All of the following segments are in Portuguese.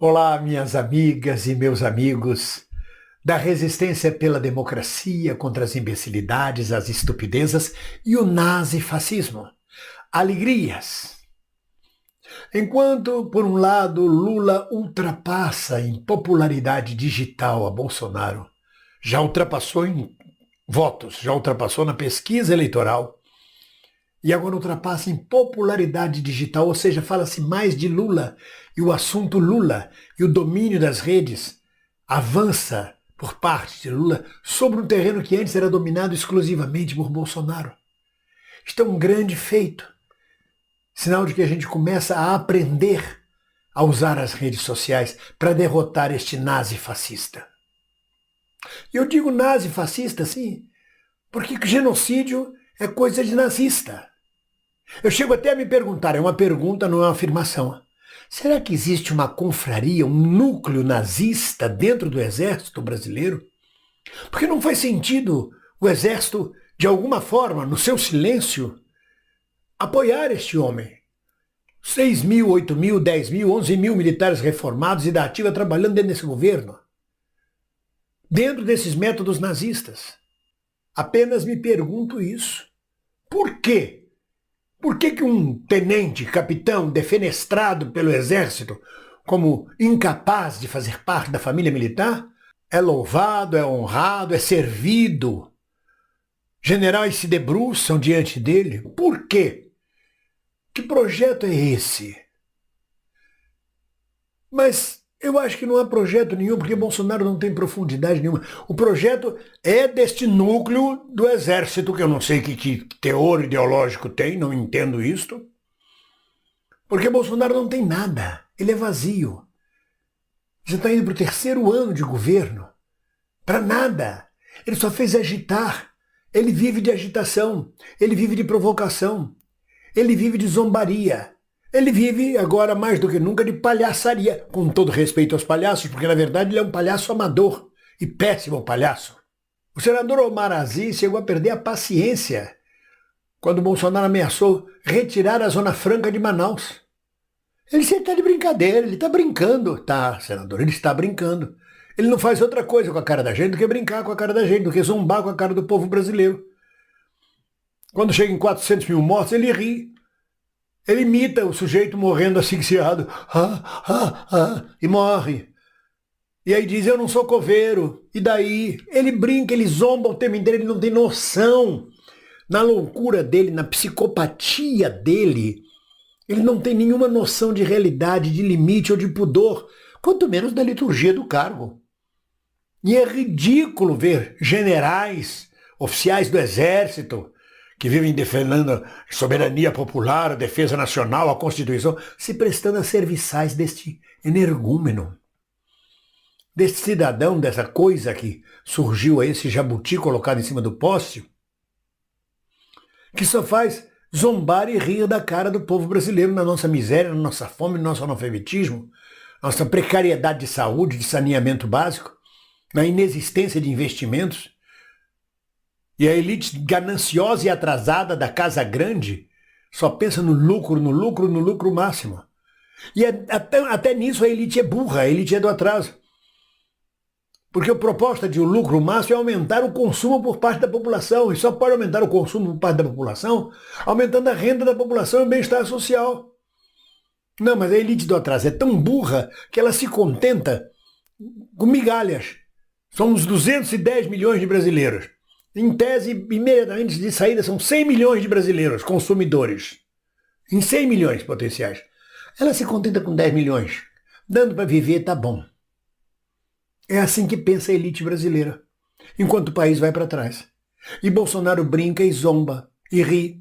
Olá, minhas amigas e meus amigos da resistência pela democracia contra as imbecilidades, as estupidezas e o nazifascismo. Alegrias. Enquanto, por um lado, Lula ultrapassa em popularidade digital a Bolsonaro, já ultrapassou em votos, já ultrapassou na pesquisa eleitoral e agora ultrapassa em popularidade digital, ou seja, fala-se mais de Lula e o assunto Lula e o domínio das redes avança por parte de Lula sobre um terreno que antes era dominado exclusivamente por Bolsonaro. Isto é um grande feito, sinal de que a gente começa a aprender a usar as redes sociais para derrotar este nazi-fascista. E eu digo nazi-fascista, sim, porque genocídio é coisa de nazista. Eu chego até a me perguntar, é uma pergunta, não é uma afirmação. Será que existe uma confraria, um núcleo nazista dentro do exército brasileiro? Porque não faz sentido o exército, de alguma forma, no seu silêncio, apoiar este homem. 6 mil, 8 mil, 10 mil, 11 mil militares reformados e da ativa trabalhando dentro desse governo. Dentro desses métodos nazistas. Apenas me pergunto isso. Por quê? Por que um tenente, capitão, defenestrado pelo exército como incapaz de fazer parte da família militar, é louvado, é honrado, é servido? Generais se debruçam diante dele. Por quê? Que projeto é esse? Mas eu acho que não há projeto nenhum, porque Bolsonaro não tem profundidade nenhuma. O projeto é deste núcleo do exército, que eu não sei que teor ideológico tem, não entendo isto. Porque Bolsonaro não tem nada, ele é vazio. Já está indo para o terceiro ano de governo. Para nada. Ele só fez agitar. Ele vive de agitação, ele vive de provocação, ele vive de zombaria. Ele vive, agora mais do que nunca, de palhaçaria, com todo respeito aos palhaços, porque na verdade ele é um palhaço amador e péssimo palhaço. O senador Omar Aziz chegou a perder a paciência quando Bolsonaro ameaçou retirar a Zona Franca de Manaus. Ele está de brincadeira, ele está brincando. Tá, senador, ele está brincando. Ele não faz outra coisa com a cara da gente do que brincar com a cara da gente, do que zombar com a cara do povo brasileiro. Quando chega em 400 mil mortos, ele ri. Ele imita o sujeito morrendo asfixiado, e morre. E aí diz, eu não sou coveiro. E daí? Ele brinca, ele zomba o tempo inteiro, ele não tem noção. Na loucura dele, na psicopatia dele, ele não tem nenhuma noção de realidade, de limite ou de pudor, quanto menos da liturgia do cargo. E é ridículo ver generais, oficiais do exército, que vivem defendendo a soberania popular, a defesa nacional, a Constituição, se prestando a serviçais deste energúmeno, deste cidadão, dessa coisa que surgiu aí, esse jabuti colocado em cima do poste, que só faz zombar e rir da cara do povo brasileiro na nossa miséria, na nossa fome, no nosso analfabetismo, nossa precariedade de saúde, de saneamento básico, na inexistência de investimentos. E a elite gananciosa e atrasada da Casa Grande só pensa no lucro, no lucro, no lucro máximo. E até nisso a elite é burra, a elite é do atraso. Porque a proposta de um lucro máximo é aumentar o consumo por parte da população. E só pode aumentar o consumo por parte da população aumentando a renda da população e o bem-estar social. Não, mas a elite do atraso é tão burra que ela se contenta com migalhas. Somos 210 milhões de brasileiros. Em tese, imediatamente de saída, são 100 milhões de brasileiros consumidores. Em 100 milhões potenciais. Ela se contenta com 10 milhões. Dando para viver, tá bom. É assim que pensa a elite brasileira, enquanto o país vai para trás. E Bolsonaro brinca e zomba e ri.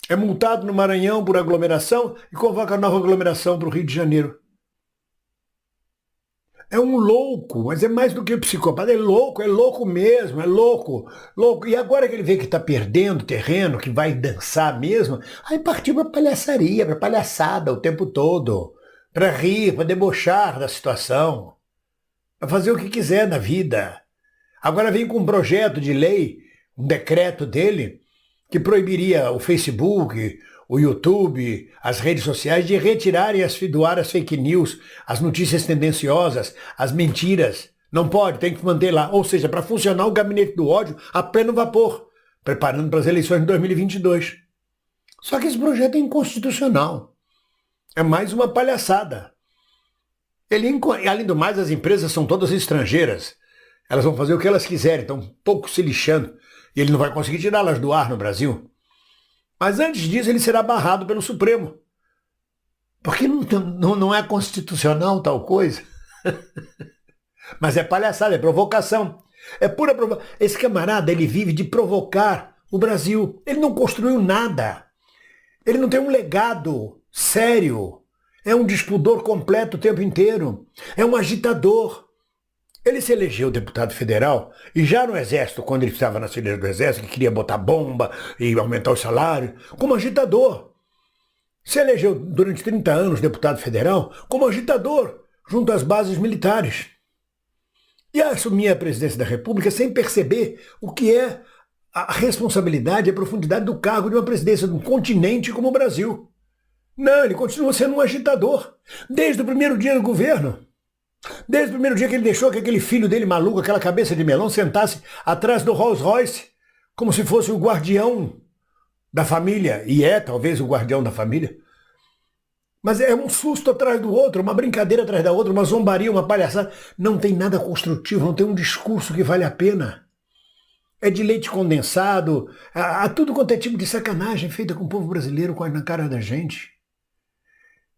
É multado no Maranhão por aglomeração e convoca nova aglomeração para o Rio de Janeiro. É um louco, mas é mais do que psicopata, é louco mesmo, é louco, louco. E agora que ele vê que está perdendo terreno, que vai dançar mesmo, aí partiu para palhaçaria, para palhaçada o tempo todo, para rir, para debochar da situação, para fazer o que quiser na vida. Agora vem com um projeto de lei, um decreto dele, que proibiria o Facebook, o YouTube, as redes sociais, de retirar e doar as fake news, as notícias tendenciosas, as mentiras. Não pode, tem que manter lá. Ou seja, para funcionar o gabinete do ódio a pleno vapor, preparando para as eleições de 2022. Só que esse projeto é inconstitucional. É mais uma palhaçada. Além do mais, as empresas são todas estrangeiras. Elas vão fazer o que elas quiserem, estão um pouco se lixando. E ele não vai conseguir tirá-las do ar no Brasil. Mas antes disso, ele será barrado pelo Supremo. Porque não é constitucional tal coisa. Mas é palhaçada, é provocação. É pura provocação. Esse camarada, ele vive de provocar o Brasil. Ele não construiu nada. Ele não tem um legado sério. É um despudor completo o tempo inteiro. É um agitador. Ele se elegeu deputado federal e já no Exército, quando ele estava na fileira do Exército, que queria botar bomba e aumentar o salário, como agitador. Se elegeu durante 30 anos deputado federal como agitador junto às bases militares. E assumia a presidência da República sem perceber o que é a responsabilidade e a profundidade do cargo de uma presidência de um continente como o Brasil. Não, ele continua sendo um agitador, desde o primeiro dia do governo. Desde o primeiro dia que ele deixou que aquele filho dele maluco, aquela cabeça de melão, sentasse atrás do Rolls Royce, como se fosse o guardião da família, e é talvez o guardião da família. Mas é um susto atrás do outro, uma brincadeira atrás da outra, uma zombaria, uma palhaçada. Não tem nada construtivo, não tem um discurso que vale a pena. É de leite condensado, há tudo quanto é tipo de sacanagem feita com o povo brasileiro quase na cara da gente.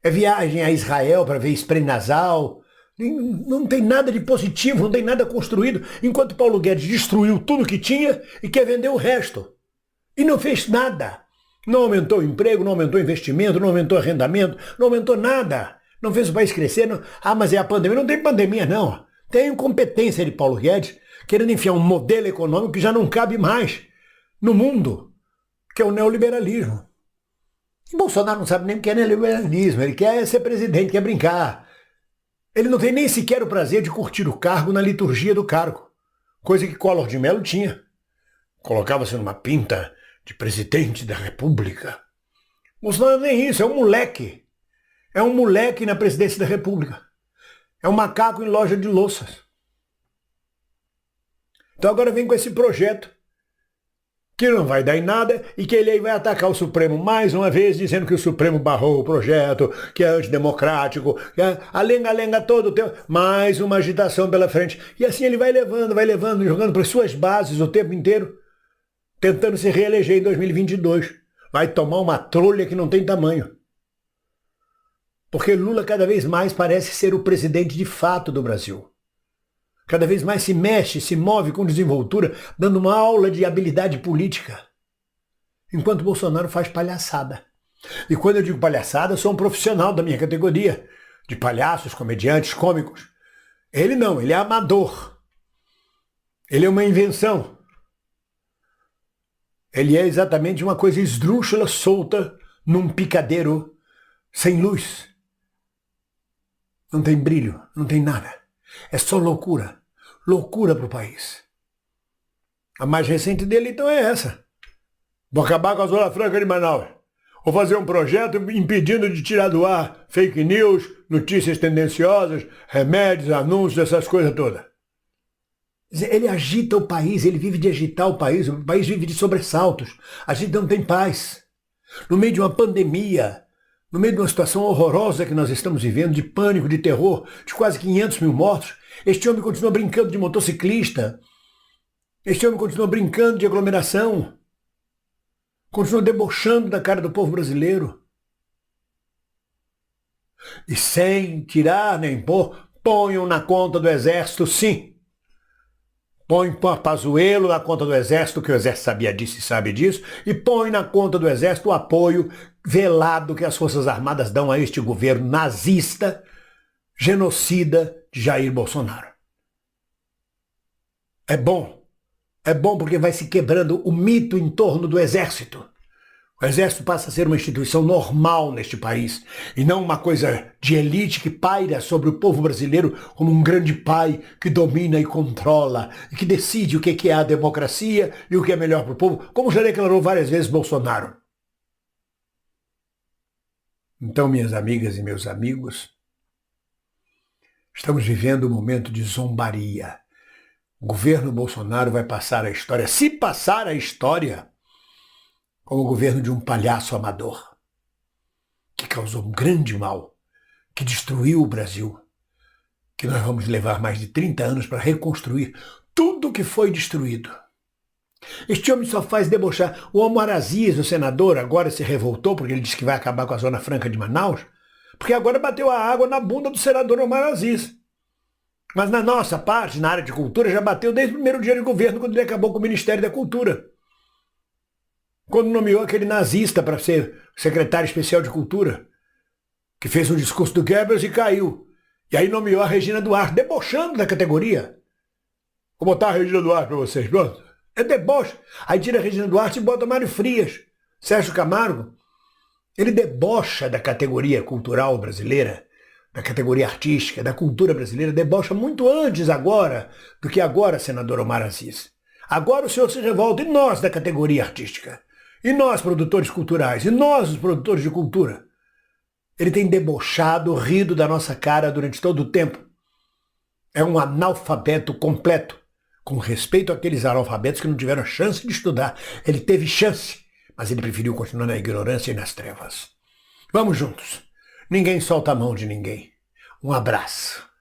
É viagem a Israel para ver spray nasal. Não tem nada de positivo, não tem nada construído, enquanto Paulo Guedes destruiu tudo que tinha e quer vender o resto. E não fez nada. Não aumentou o emprego, não aumentou o investimento, não aumentou o arrendamento, não aumentou nada. Não fez o país crescer. Não... Ah, mas é a pandemia. Não tem pandemia, não. Tem incompetência de Paulo Guedes querendo enfiar um modelo econômico que já não cabe mais no mundo, que é o neoliberalismo. E Bolsonaro não sabe nem o que é neoliberalismo. Ele quer ser presidente, quer brincar. Ele não tem nem sequer o prazer de curtir o cargo na liturgia do cargo, coisa que Collor de Mello tinha. Colocava-se numa pinta de presidente da República. Bolsonaro nem isso, é um moleque. É um moleque na presidência da República. É um macaco em loja de louças. Então agora vem com esse projeto que não vai dar em nada e que ele aí vai atacar o Supremo mais uma vez, dizendo que o Supremo barrou o projeto, que é antidemocrático, que é a lenga-lenga todo o tempo, mais uma agitação pela frente. E assim ele vai levando, jogando para suas bases o tempo inteiro, tentando se reeleger em 2022. Vai tomar uma trolha que não tem tamanho. Porque Lula cada vez mais parece ser o presidente de fato do Brasil. Cada vez mais se mexe, se move com desenvoltura, dando uma aula de habilidade política. Enquanto Bolsonaro faz palhaçada. E quando eu digo palhaçada, eu sou um profissional da minha categoria, de palhaços, comediantes, cômicos. Ele não, ele é amador. Ele é uma invenção. Ele é exatamente uma coisa esdrúxula, solta, num picadeiro, sem luz. Não tem brilho, não tem nada. É só loucura. Loucura para o país. A mais recente dele, então, é essa. Vou acabar com a Zona Franca de Manaus. Vou fazer um projeto impedindo de tirar do ar fake news, notícias tendenciosas, remédios, anúncios, essas coisas todas. Ele agita o país, ele vive de agitar o país vive de sobressaltos. A gente não tem paz. No meio de uma pandemia, no meio de uma situação horrorosa que nós estamos vivendo, de pânico, de terror, de quase 500 mil mortos, este homem continua brincando de motociclista, este homem continua brincando de aglomeração, continua debochando da cara do povo brasileiro. E sem tirar nem pôr, ponham na conta do Exército, sim. Põe Pazuello na conta do Exército, que o Exército sabia disso e sabe disso, e põe na conta do Exército o apoio velado que as Forças Armadas dão a este governo nazista, genocida de Jair Bolsonaro. É bom porque vai se quebrando o mito em torno do Exército. O Exército passa a ser uma instituição normal neste país, e não uma coisa de elite que paira sobre o povo brasileiro como um grande pai que domina e controla, e que decide o que é a democracia e o que é melhor para o povo, como já declarou várias vezes Bolsonaro. Então, minhas amigas e meus amigos, estamos vivendo um momento de zombaria. O governo Bolsonaro vai passar a história, se passar a história, como o governo de um palhaço amador, que causou um grande mal, que destruiu o Brasil, que nós vamos levar mais de 30 anos para reconstruir tudo que foi destruído. Este homem só faz debochar. O Omar Aziz, o senador, agora se revoltou porque ele disse que vai acabar com a Zona Franca de Manaus, porque agora bateu a água na bunda do senador Omar Aziz. Mas na nossa parte, na área de cultura, já bateu desde o primeiro dia de governo, quando ele acabou com o Ministério da Cultura. Quando nomeou aquele nazista para ser secretário especial de cultura, que fez um discurso do Goebbels e caiu. E aí nomeou a Regina Duarte, debochando da categoria. Vou botar a Regina Duarte para vocês, pronto. É deboche. Aí tira a Regina Duarte e bota Mário Frias, Sérgio Camargo. Ele debocha da categoria cultural brasileira, da categoria artística, da cultura brasileira, debocha muito antes agora do que agora, senador Omar Aziz. Agora o senhor se revolta, e nós da categoria artística, e nós produtores culturais, e nós os produtores de cultura. Ele tem debochado, rido da nossa cara durante todo o tempo. É um analfabeto completo, com respeito àqueles analfabetos que não tiveram chance de estudar. Ele teve chance, mas ele preferiu continuar na ignorância e nas trevas. Vamos juntos. Ninguém solta a mão de ninguém. Um abraço.